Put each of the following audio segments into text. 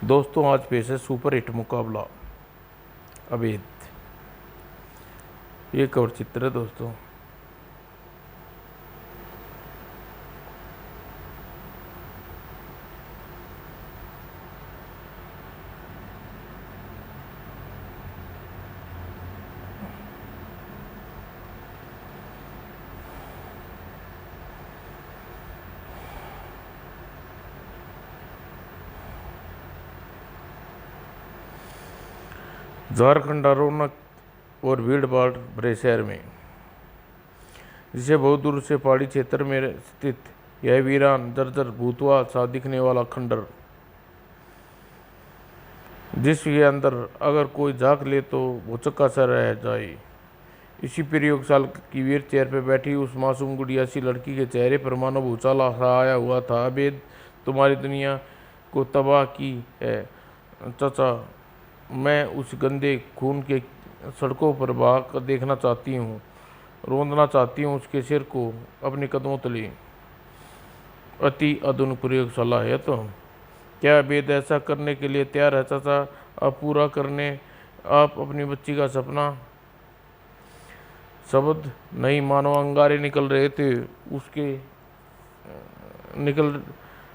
दोस्तों आज पेश है सुपर हिट मुकाबला अभेद। ये कवर चित्र है दोस्तों। झारखंड रौनक और भीड़ भाड़ भरे शहर में, जिसे बहुत दूर से पहाड़ी क्षेत्र में स्थित यह वीरान जर्जर भूतवा सा दिखने वाला खंडर, जिसके अंदर अगर कोई झांक ले तो भुचक्का सा रह जाए। इसी प्रयोगशाला की वीर चेयर पर बैठी उस मासूम गुड़िया सी लड़की के चेहरे पर मानो भूचाला सा आया हुआ था। अभेद, तुम्हारी दुनिया को तबाह की है चाचा। मैं उस गंदे खून के सड़कों पर बहा कर देखना चाहती हूँ, रोंदना चाहती हूँ उसके सिर को अपने कदमों तले। अति आधुनिक प्रयोगशाला है तो क्या अभेद ऐसा करने के लिए तैयार है चाचा? अब पूरा करने आप अपनी बच्ची का सपना। शब्द नहीं मानो अंगारे निकल रहे थे उसके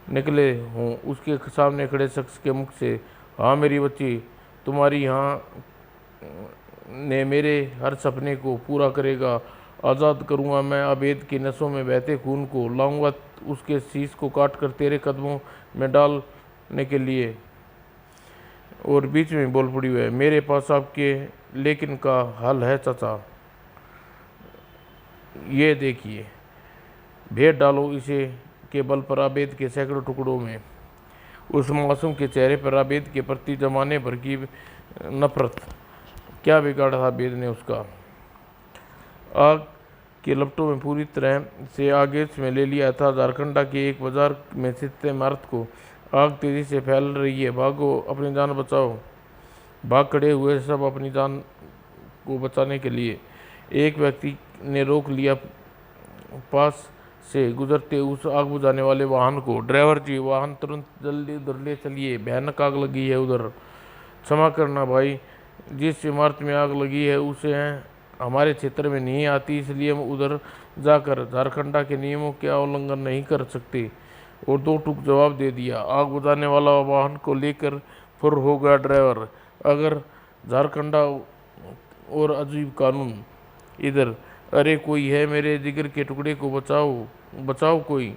निकले हों उसके सामने खड़े शख्स के मुख से। हाँ मेरी बच्ची, तुम्हारी यहाँ ने मेरे हर सपने को पूरा करेगा। आज़ाद करूँगा मैं अभेद के नसों में बहते खून को, लाऊंगा उसके शीश को काट कर तेरे कदमों में डालने के लिए। और बीच में बोल पड़ी हुई है, मेरे पास आपके लेकिन का हल है चाचा। ये देखिए, भेद डालो इसे के बल पर अभेद के सैकड़ों टुकड़ों में। उस मासूम के चेहरे पर अभेद के प्रति जमाने भर की नफरत। क्या बिगाड़ा था अभेद ने उसका? आग के लपटों में पूरी तरह से आगेश में ले लिया था। झारखंडा के एक बाजार में स्थित इमारत को आग तेजी से फैल रही है। भागो, अपनी जान बचाओ। भाग खड़े हुए सब अपनी जान को बचाने के लिए। एक व्यक्ति ने रोक लिया पास से गुजरते उस आग बुझाने वाले वाहन को। ड्राइवर जी, वाहन तुरंत जल्दी उधर ले चलिए, भयानक आग लगी है उधर। क्षमा करना भाई, जिस इमारत में आग लगी है उसे हमारे क्षेत्र में नहीं आती, इसलिए हम उधर जाकर झारखंडा के नियमों का उल्लंघन नहीं कर सकते। और दो टूक जवाब दे दिया। आग बुझाने वाला वाहन को लेकर फुर हो गया ड्राइवर। अगर झारखंडा और अजीब कानून इधर। अरे कोई है मेरे जिगर के टुकड़े को बचाओ, बचाओ कोई।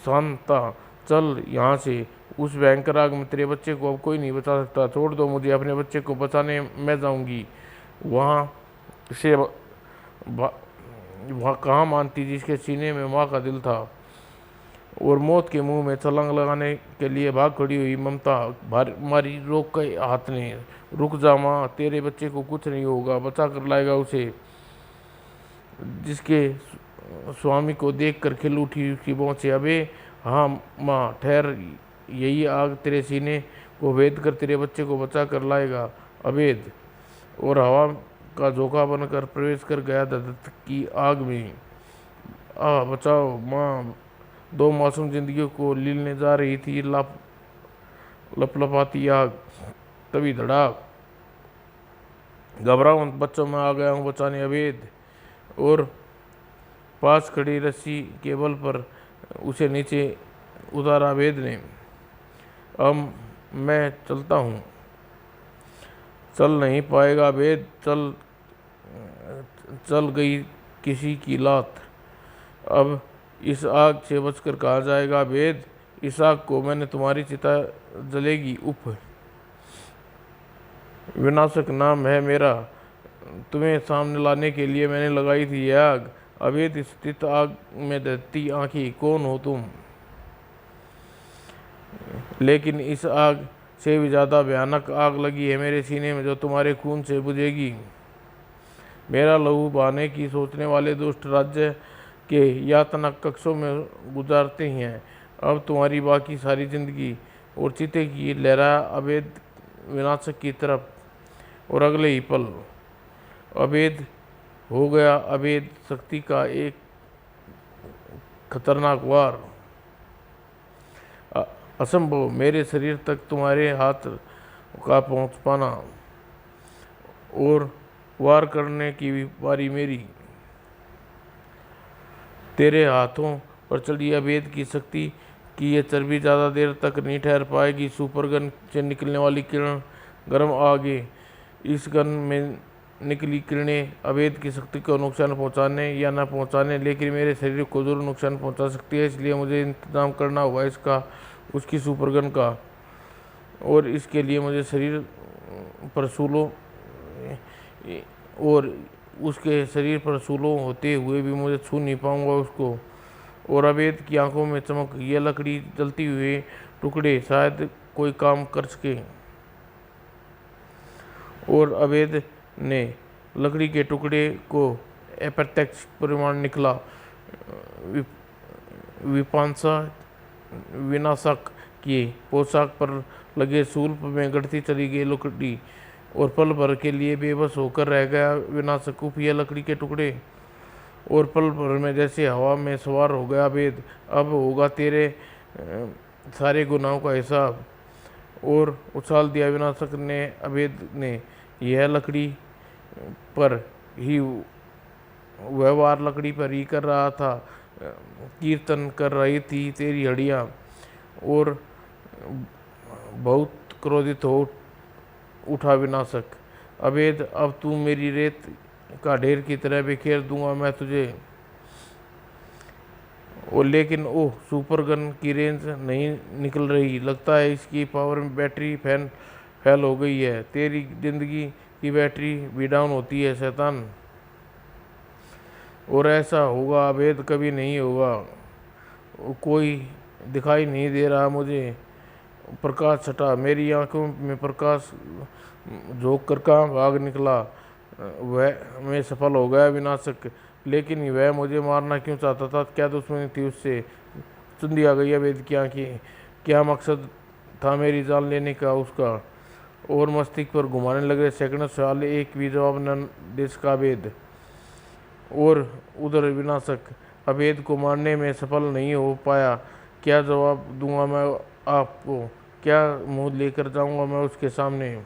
शांता, चल यहाँ से। उस भयंकर आग में तेरे बच्चे को अब कोई नहीं बचा सकता। छोड़ दो मुझे, अपने बच्चे को बचाने मैं जाऊंगी। वहाँ से वहाँ कहाँ मानती जिसके सीने में माँ का दिल था। और मौत के मुंह में छलांग लगाने के लिए भाग खड़ी हुई ममता मारी रोक के हाथ ने। रुक जा माँ, तेरे बच्चे को कुछ नहीं होगा, बचा कर लाएगा उसे। जिसके स्वामी को देखकर खिल उठी उसकी पहुँचे। अबे हाँ माँ ठहर, यही आग तेरे सीने को भेद कर तेरे बच्चे को बचा कर लाएगा अभेद। और हवा का झोंका बनकर प्रवेश कर गया दत्त की आग में। बचाओ माँ। दो मासूम जिंदगियों को लीलने जा रही थी लपलपाती आग। तभी धड़ाक। घबराओ बच्चों, मैं आ गया हूँ बचाने अभेद। और पास खड़ी रस्सी के बल पर उसे नीचे उतारा अभेद ने। अब मैं चलता हूँ। चल नहीं पाएगा अभेद, चल गई किसी की लात। अब इस आग से बचकर कहा जाएगा अभेद। इस आग को मैंने तुम्हारी चिता जलेगी उफ। विनाशक नाम है मेरा, तुम्हें सामने लाने के लिए मैंने लगाई थी यह आग। अभेद स्थित आग में दहती आंखें, कौन हो तुम? लेकिन इस आग से भी ज़्यादा भयानक आग लगी है मेरे सीने में, जो तुम्हारे खून से बुझेगी। मेरा लहू बहाने की सोचने वाले दुष्ट राज्य के यातनाक कक्षों में गुजारते हैं अब तुम्हारी बाकी सारी जिंदगी। और चीते की लहरा अभेद विनाशक की तरफ। और अगले ही पल अभेद हो गया अभेद शक्ति का एक खतरनाक वार। असंभव मेरे शरीर तक तुम्हारे हाथ का पहुँच पाना, और वार करने की बारी मेरी। तेरे हाथों पर चढ़ी अभेद की शक्ति कि ये चर्बी ज़्यादा देर तक नहीं ठहर पाएगी। सुपरगन से निकलने वाली किरण गर्म आगे, इस गन में निकली किरणें अभेद की शक्ति को नुकसान पहुंचाने या न पहुंचाने, लेकिन मेरे शरीर को जरूर नुकसान पहुंचा सकती है। इसलिए मुझे इंतजाम करना होगा इसका, उसकी सुपरगन का, और इसके लिए मुझे शरीर पर सूलों और उसके शरीर पर सूलों होते हुए भी मुझे छू नहीं पाऊंगा उसको। और अभेद की आंखों में चमक, यह लकड़ी जलती हुए टुकड़े शायद कोई काम कर सके। और अभेद ने लकड़ी के टुकड़े को अप्रत्यक्ष परिमाण निकला। विपांसा विनाशक की पोशाक पर लगे सूल में गढ़ती चली गई लकड़ी, और पल भर के लिए बेबस होकर रह गया विनाशक यह लकड़ी के टुकड़े। और पल भर में जैसे हवा में सवार हो गया अभेद। अब होगा तेरे सारे गुनाहों का हिसाब। और उछाल दिया विनाशक ने अभेद ने। यह लकड़ी पर ही व्यवहार लकड़ी पर ही कर रहा था। कीर्तन कर रही थी तेरी हड्डियाँ। और बहुत क्रोधित हो उठा विनाशक। अभेद, अब तू मेरी रेत का ढेर की तरह बिखेर दूंगा मैं तुझे। और लेकिन ओह, सुपरगन की रेंज नहीं निकल रही। लगता है इसकी पावर में बैटरी फेल हो गई है। तेरी जिंदगी की बैटरी भी डाउन होती है शैतान। और ऐसा होगा अभेद, कभी नहीं होगा। कोई दिखाई नहीं दे रहा मुझे। प्रकाश छटा, मेरी आंखों में प्रकाश झोंक कर कहाँ भाग निकला। वह मैं सफल हो गया विनाशक। लेकिन वह मुझे मारना क्यों चाहता था? क्या दुश्मनी थी उससे? चुंदी आ गई अभेद की आंखें। क्या मकसद था मेरी जान लेने का उसका? और मस्तिष्क पर घुमाने लगे सैकड़ों सवाल, एक भी जवाब न दे सका अभेद। और उधर विनाशक अभेद को मारने में सफल नहीं हो पाया। क्या जवाब दूंगा मैं आपको? क्या मुंह लेकर जाऊंगा मैं उसके सामने?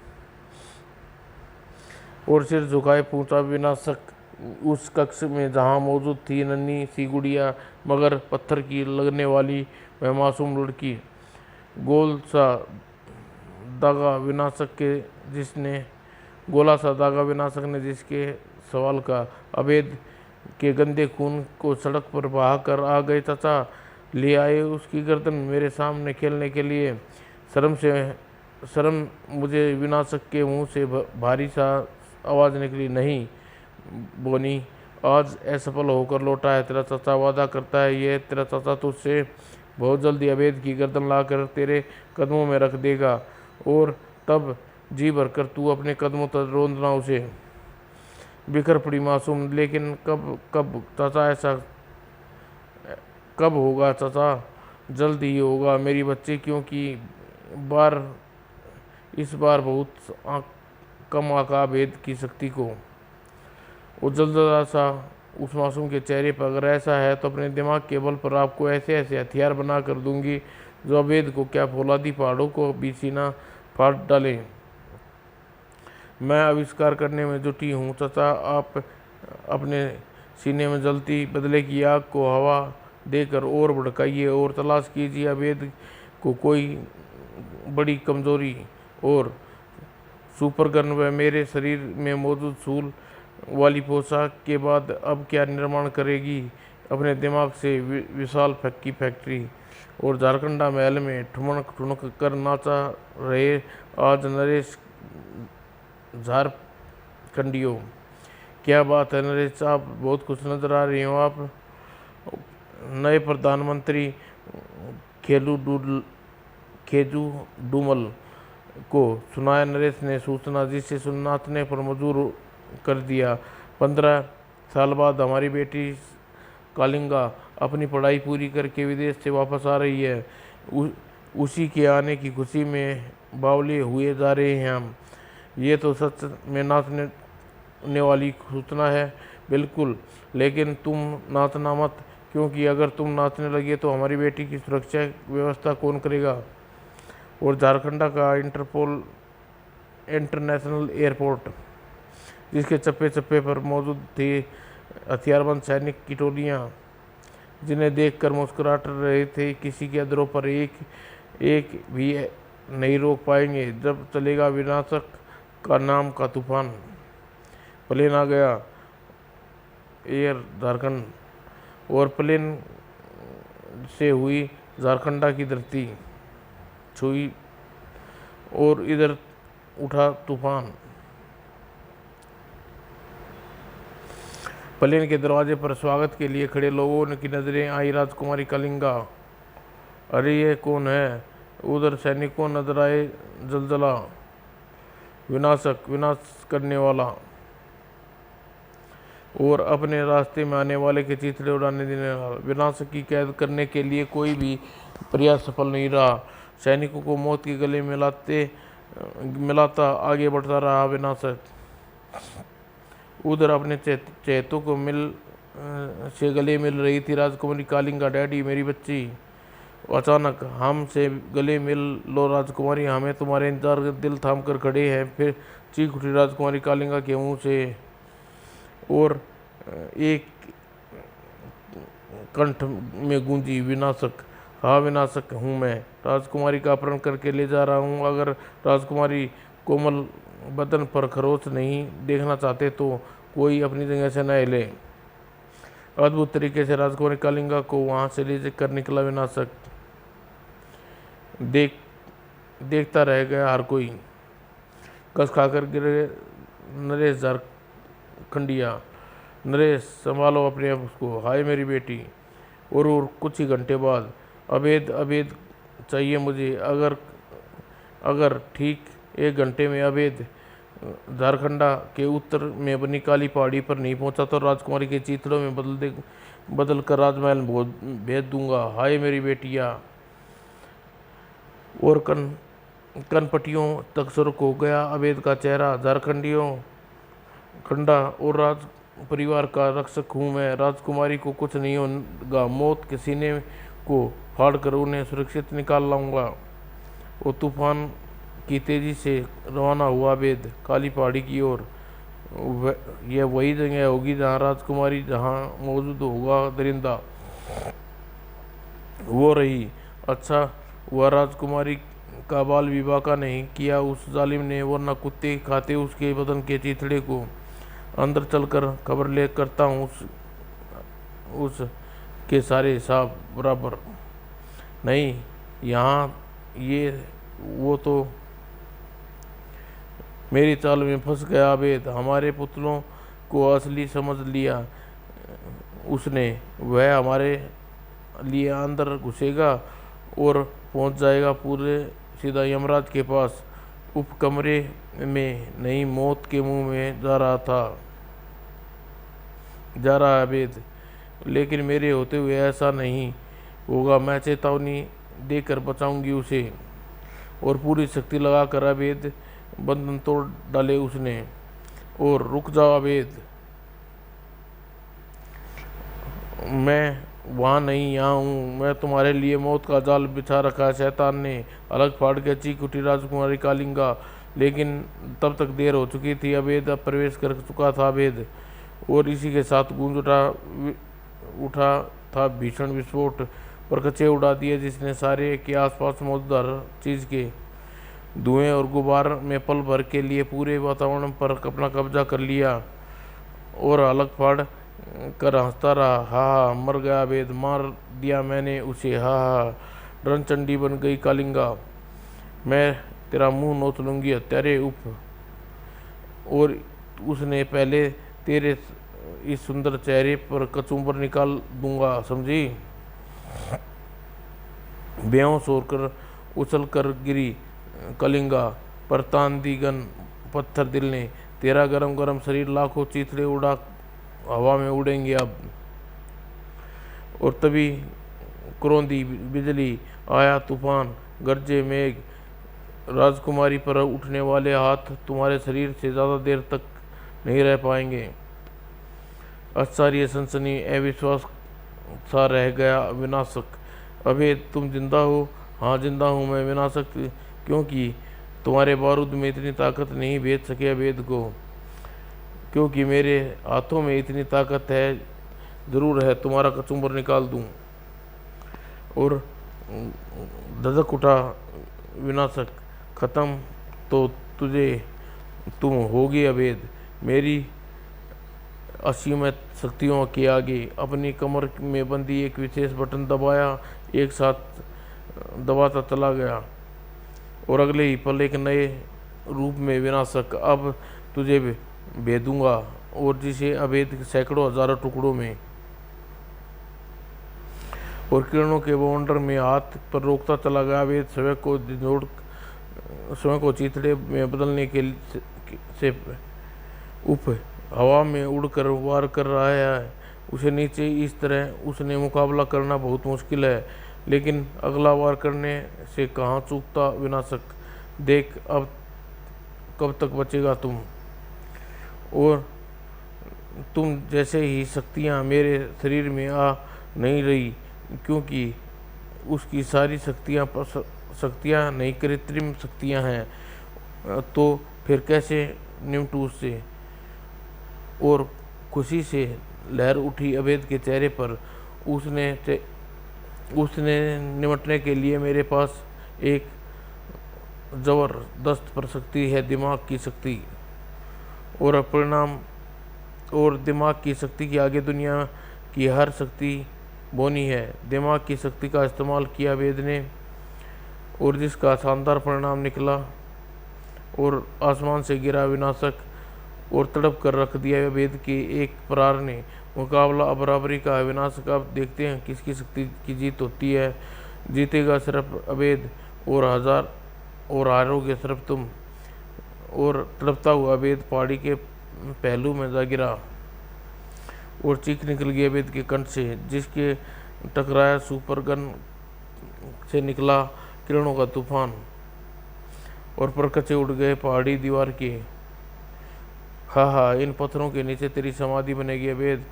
और सिर झुकाए पूछा विनाशक उस कक्ष में जहां मौजूद थी नन्ही सी गुड़िया, मगर पत्थर की लगने वाली वह मासूम लड़की। गोल सा दागा विनाशक के जिसने गोला सा दागा विनाशक ने जिसके सवाल का अभेद के गंदे खून को सड़क पर बहा कर आ गए। चाचा ले आए उसकी गर्दन मेरे सामने खेलने के लिए। शर्म मुझे विनाशक के मुंह से भारी सा आवाज़ निकली। नहीं बोनी, आज असफल होकर लौटा है तेरा चाचा। वादा करता है ये तेरा चाचा तुझसे बहुत जल्दी अभेद की गर्दन लाकर तेरे कदमों में रख देगा, और तब जी भरकर तू अपने कदमों तक रोंदना उसे। बिखर पड़ी मासूम, लेकिन कब चाचा? ऐसा कब होगा चाचा? जल्द ही होगा मेरी बच्ची, क्योंकि इस बार बहुत कम आका अभेद की शक्ति को। वो जल्द सा उस मासूम के चेहरे पर, अगर ऐसा है तो अपने दिमाग के बल पर आपको ऐसे ऐसे हथियार बना कर दूंगी जो अभेद को क्या फौलादी पहाड़ों को भी सीना फाड़ डाले। मैं आविष्कार करने में जुटी हूँ चाचा। आप अपने सीने में जलती बदले की आग को हवा देकर और भड़काइए, और तलाश कीजिए अभेद को कोई बड़ी कमजोरी। और सुपरगन व मेरे शरीर में मौजूद सूल वाली पोशाक के बाद अब क्या निर्माण करेगी अपने दिमाग से विशाल की फैक्ट्री। और झारखंडा महल में ठुमक ठुनक कर नाचा रहे आज नरेश झारखंडियों। क्या बात है नरेश, आप बहुत खुश नजर आ रही हो। आप नए प्रधानमंत्री खेजू डूमल को सुनाया नरेश ने सूचना, जिसे सुनाने पर मजबूर कर दिया। 15 साल बाद हमारी बेटी कालिंगा अपनी पढ़ाई पूरी करके विदेश से वापस आ रही है। उसी के आने की खुशी में बावले हुए जा रहे हैं हम। ये तो सच में नाचने वाली सूचना है। बिल्कुल, लेकिन तुम नाचना मत, क्योंकि अगर तुम नाचने लगे तो हमारी बेटी की सुरक्षा व्यवस्था कौन करेगा? और झारखंडा का इंटरपोल इंटरनेशनल एयरपोर्ट, जिसके चप्पे चप्पे पर मौजूद थे हथियारबंद सैनिक की टोलियाँ, जिन्हें देखकर मुस्कुराते रहे थे। किसी के अधरों पर एक भी नहीं रोक पाएंगे जब चलेगा विनाशक का नाम का तूफान। प्लेन आ गया, एयर झारखंड, और प्लेन से हुई झारखंडा की धरती छुई और इधर उठा तूफान। प्लेन के दरवाजे पर स्वागत के लिए खड़े लोगों की नजरें आई राजकुमारी कलिंगा। अरे ये कौन है? उधर सैनिकों नजर आए, जलजला, विनाशक, विनाश करने वाला, और अपने रास्ते में आने वाले के चिथड़े उड़ाने देने वाला। विनाशक की कैद करने के लिए कोई भी प्रयास सफल नहीं रहा। सैनिकों को मौत के गले मिलाता आगे बढ़ता रहा विनाशक। उधर अपने चेतों को से गले मिल रही थी राजकुमारी कालिंगा। डैडी, मेरी बच्ची, अचानक हमसे गले मिल लो राजकुमारी, हमें तुम्हारे इंतजार दिल थाम कर खड़े हैं। फिर चीख उठी राजकुमारी कालिंगा के मुंह से, और एक कंठ में गूंजी, विनाशक। हाँ, विनाशक हूँ मैं, राजकुमारी का अपहरण करके ले जा रहा हूँ। अगर राजकुमारी कोमल बदन पर खरोच नहीं देखना चाहते तो कोई अपनी जगह से न हिले। अद्भुत तरीके से राजकुमारी कालिंगा को वहां से ले कर निकला विनाशक। देखता रह गया हर कोई। कस खाकर गिरे नरेश झारखंडिया। नरेश, संभालो अपने आप को, हाय मेरी बेटी। और कुछ ही घंटे बाद, अभेद चाहिए मुझे। अगर ठीक 1 घंटे में अभेद झारखंडा के उत्तर में बनी काली पहाड़ी पर नहीं पहुंचा तो राजकुमारी के चिथड़ों में बदल कर राजमहल भेज दूंगा। हाय मेरी बेटिया। और कनपटियों तक सुर्ख हो गया अभेद का चेहरा। झारखंडियों, खंडा और राज परिवार का रक्षक हूँ मैं। राजकुमारी को कुछ नहीं होगा। मौत के सीने को फाड़ कर उन्हें सुरक्षित निकाल लाऊंगा। वो तूफान की तेजी से रवाना हुआ अभेद काली पहाड़ी की ओर। यह वही जगह होगी जहाँ राजकुमारी, जहाँ मौजूद होगा दरिंदा। वो रही। अच्छा हुआ राजकुमारी का बाल विवाह का नहीं किया उस जालिम ने, वरना कुत्ते खाते उसके बदन के चिथड़े को। अंदर चलकर खबर ले करता हूँ उस के सारे हिसाब बराबर। नहीं, यहाँ ये वो तो मेरी चाल में फंस गया अभेद। हमारे पुतलों को असली समझ लिया उसने। वह हमारे लिए अंदर घुसेगा और पहुंच जाएगा पूरे सीधा यमराज के पास। उप कमरे में नहीं, मौत के मुंह में जा रहा है अभेद। लेकिन मेरे होते हुए ऐसा नहीं होगा। मैं चेतावनी देकर बचाऊंगी उसे। और पूरी शक्ति लगाकर अभेद बंधन तोड़ डाले उसने। और रुक जाओ अभेद, मैं वहाँ नहीं, यहाँ हूँ। मैं तुम्हारे लिए मौत का जाल बिछा रखा है। शैतान ने अलग फाड़ के चीख उठी राजकुमारी कालिंगा। लेकिन तब तक देर हो चुकी थी। अभेद अब प्रवेश कर चुका था अभेद। और इसी के साथ गूंज उठा था भीषण विस्फोट। परकचे उड़ा दिए जिसने सारे के आसपास मौजूद हर चीज के धुएं और गुबार में पल भर के लिए पूरे वातावरण पर अपना कब्जा कर लिया। और अलग फाड़ कर हंसता रहा। हा, मर गया अभेद, मार दिया मैंने उसे। हा, रणचंडी बन गई कालिंगा। मैं तेरा मुंह नोच लूंगी हत्यारे उप। और उसने पहले तेरे इस सुंदर चेहरे पर कचूमर निकाल दूंगा, समझी। बेहोश होकर उछल कर गिरी कलिंगा पर तान दी गन पत्थर दिल ने। तेरा गरम गरम शरीर लाखों चीथड़े उड़ा हवा में उड़ेंगे अब। और तभी क्रोंदी बिजली, आया तूफान, गरजे मेघ। राजकुमारी पर उठने वाले हाथ तुम्हारे शरीर से ज़्यादा देर तक नहीं रह पाएंगे। आश्चर्य, सनसनी, अविश्वास सा रह गया विनाशक। अभेद, तुम जिंदा हो? हाँ, जिंदा हूँ मैं विनाशक। क्योंकि तुम्हारे बारूद में इतनी ताकत नहीं भेज सके अभेद को, क्योंकि मेरे हाथों में इतनी ताकत है, ज़रूर है तुम्हारा कचुम्बर निकाल दूं। और धधक उठा विनाशक, ख़त्म तो तुम होगी अभेद। मेरी असीम शक्तियों के आगे अपनी कमर में बंदी एक विशेष बटन दबाया, एक साथ दबाता चला गया और अगले ही पल एक नए रूप में विनाशक अब तुझे भेदूंगा, और जिसे अभेद सैकड़ों हजारों टुकड़ों में। और किरणों के बवंडर में हाथ पर रोकता चला गया। अभेद स्वयं को चीथड़े में बदलने के से उप हवा में उड़कर वार कर रहा है उसे नीचे। इस तरह उसने मुकाबला करना बहुत मुश्किल है, लेकिन अगला वार करने से कहाँ चूकता विनाशक। देख अब कब तक बचेगा तुम। और तुम जैसे ही शक्तियाँ मेरे शरीर में आ नहीं रही, क्योंकि उसकी सारी शक्तियाँ नहीं कृत्रिम शक्तियाँ हैं, तो फिर कैसे निमटू उससे। और खुशी से लहर उठी अभेद के चेहरे पर। उसने निमटने के लिए मेरे पास एक जबरदस्त पर शक्ति है, दिमाग की शक्ति। और परिणाम और दिमाग की शक्ति के आगे दुनिया की हर शक्ति बोनी है। दिमाग की शक्ति का इस्तेमाल किया वेद ने, और जिसका शानदार परिणाम निकला। और आसमान से गिरा विनाशक और तड़प कर रख दिया वेद के एक प्रहार ने। मुकाबला अब बराबरी का है विनाशक। अब देखते हैं किसकी शक्ति की जीत होती है। जीतेगा सिर्फ अभेद और हारोगे सिर्फ तुम। और तड़पता हुआ अभेद पहाड़ी के पहलू में जा गिरा और चीख निकल गई अभेद के कंठ से, जिसके टकराया सुपर गन से निकला किरणों का तूफान और परकचे उड़ गए पहाड़ी दीवार के। हा इन पत्थरों के नीचे तेरी समाधि बनेगी अभेद।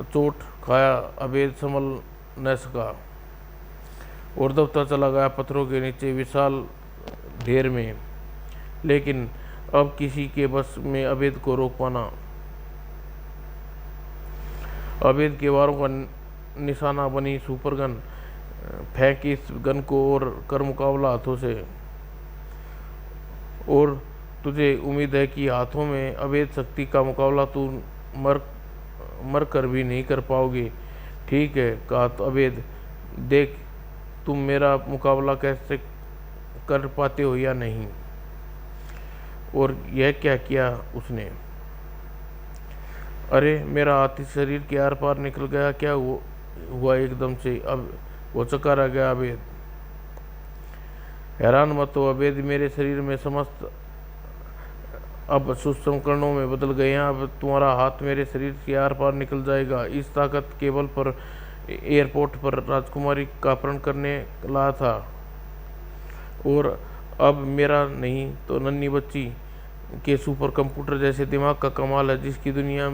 चोट खाया अभेद संभल न सका और दबता चला गया पत्थरों के नीचे विशाल ढेर में। लेकिन अब किसी के बस में अभेद को रोक पाना। अभेद के वारों का निशाना बनी सुपर गन। फेंक इस गन को और कर मुकाबला हाथों से। और तुझे उम्मीद है कि हाथों में अभेद शक्ति का मुकाबला तू मर कर भी नहीं कर पाओगे। ठीक है, कहा तो अभेद, देख तुम मेरा मुकाबला कैसे कर पाते हो या नहीं। और यह क्या किया उसने। अरे मेरा हाथी शरीर के आर पार निकल गया। क्या हुआ एकदम से। अब वो चक्का रह गया अभेद। हैरान मत हो अभेद, मेरे शरीर में समस्त अब सूक्ष्म कणों में बदल गए हैं। अब तुम्हारा हाथ मेरे शरीर के आर पार निकल जाएगा। इस ताकत के बल पर एयरपोर्ट पर राजकुमारी का अपहरण करने लाया था। और अब मेरा नहीं तो नन्ही बच्ची के सुपर कंप्यूटर जैसे दिमाग का कमाल है, जिसकी दुनिया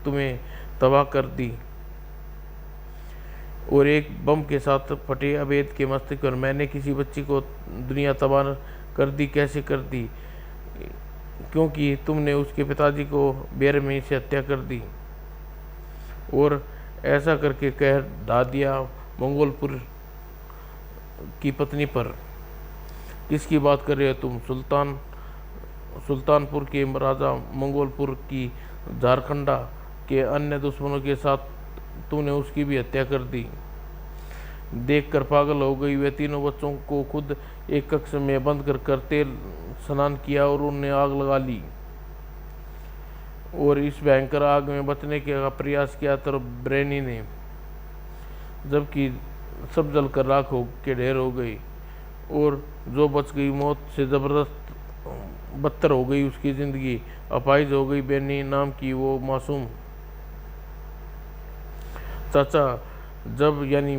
तुम्हें तबाह कर दी। और एक बम के साथ फटे अभेद के मस्तिष्क पर मैंने किसी बच्ची को दुनिया तबाह कर दी। कैसे कर दी। क्योंकि तुमने उसके पिताजी को बेरहमी से हत्या कर दी और ऐसा करके कहर ढा दिया मंगोलपुर की पत्नी पर। किसकी बात कर रहे हो तुम। सुल्तानपुर के राजा मंगोलपुर की झारखंडा के अन्य दुश्मनों के साथ तूने उसकी भी हत्या कर दी। देखकर पागल हो गई। वे तीनों बच्चों को खुद एक कक्ष में बंद कर तेल स्नान किया और उन्हें आग लगा ली। और इस भयंकर आग में बचने का प्रयास किया तो ब्रेनी ने, जबकि सब जलकर राख के ढेर हो गई। और जो बच गई मौत से जबरदस्त बदतर हो गई उसकी जिंदगी। अपाहिज हो गई बेनी नाम की वो मासूम। चाचा जब यानी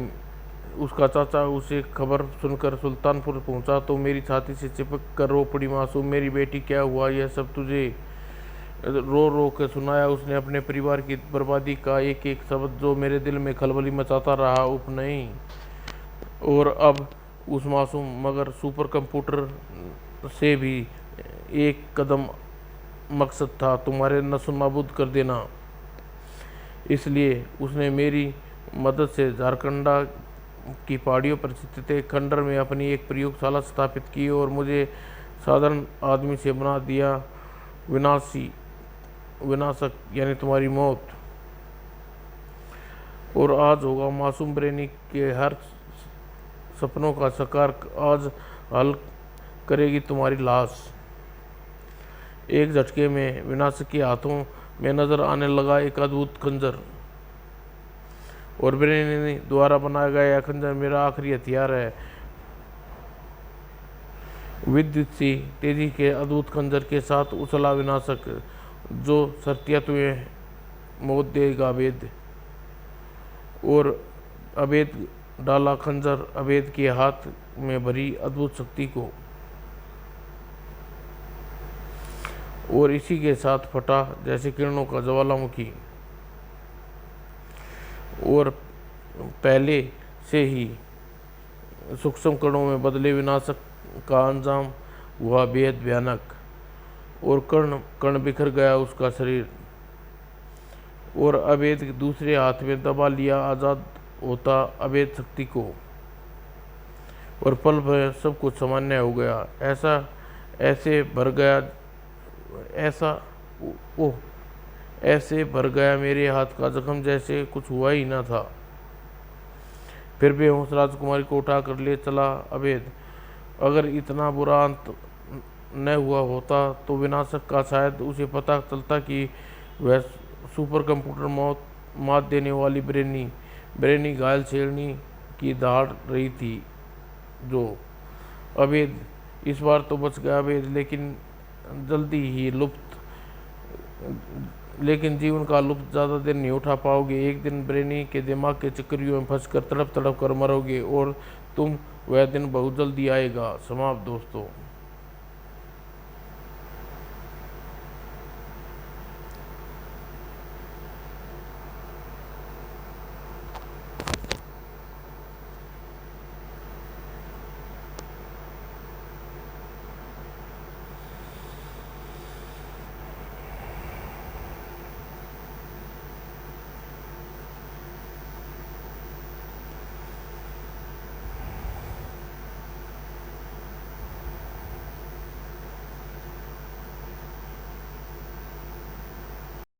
उसका चाचा उसे खबर सुनकर सुल्तानपुर पहुंचा तो मेरी छाती से चिपक कर रो पड़ी। मासूम मेरी बेटी, क्या हुआ। यह सब तुझे रो रो कर सुनाया उसने अपने परिवार की बर्बादी का एक एक शब्द, जो मेरे दिल में खलबली मचाता रहा। उप नहीं। और अब उस मासूम मगर सुपर कंप्यूटर से भी एक कदम मकसद था, तुम्हारे नस्ल नाबूद कर देना। इसलिए उसने मेरी मदद से झारखंडा की पहाड़ियों पर स्थित एक खंडर में अपनी एक प्रयोगशाला स्थापित की और मुझे साधारण आदमी से बना दिया। विनाशक यानी तुम्हारी मौत। और आज होगा मासूम ब्रेनी के हर सपनों का साकार। आज हल करेगी तुम्हारी लाश। एक झटके में विनाशक के हाथों में नजर आने लगा एक अद्भुत खंजर, और ब्रेनी द्वारा बनाया गया यह खंजर मेरा आखिरी हथियार है। विद्युत सी तेजी के अद्भुत खंजर के साथ उछला विनाशक, जो शर्तिया तुम्हें मौत देगा अभेद। और अभेद डाला खंजर अभेद के हाथ में भरी अद्भुत शक्ति को, और इसी के साथ फटा जैसे किरणों का ज्वालामुखी। और पहले से ही सूक्ष्म कणों में बदले विनाशक का अंजाम हुआ बेहद भयानक, और कण कण बिखर गया उसका शरीर। और अभेद दूसरे हाथ में दबा लिया आजाद होता अभेद शक्ति को, और पल भर सब कुछ सामान्य हो गया। ऐसे भर गया मेरे हाथ का जख्म जैसे कुछ हुआ ही ना था। फिर बेहोश राजकुमारी को उठा कर ले चला अभेद। अगर इतना बुरा अंत न हुआ होता तो विनाशक का शायद उसे पता चलता कि वह सुपर कंप्यूटर मात देने वाली ब्रेनी घायल शेरनी की दहाड़ रही थी। जो अभेद इस बार तो बच गया अभेद, लेकिन जीवन का लुत्फ ज़्यादा देर नहीं उठा पाओगे। एक दिन ब्रेनी के दिमाग के चक्करियों में फंसकर तड़प तड़प कर मरोगे, और वह दिन बहुत जल्दी आएगा। समाप्त दोस्तों।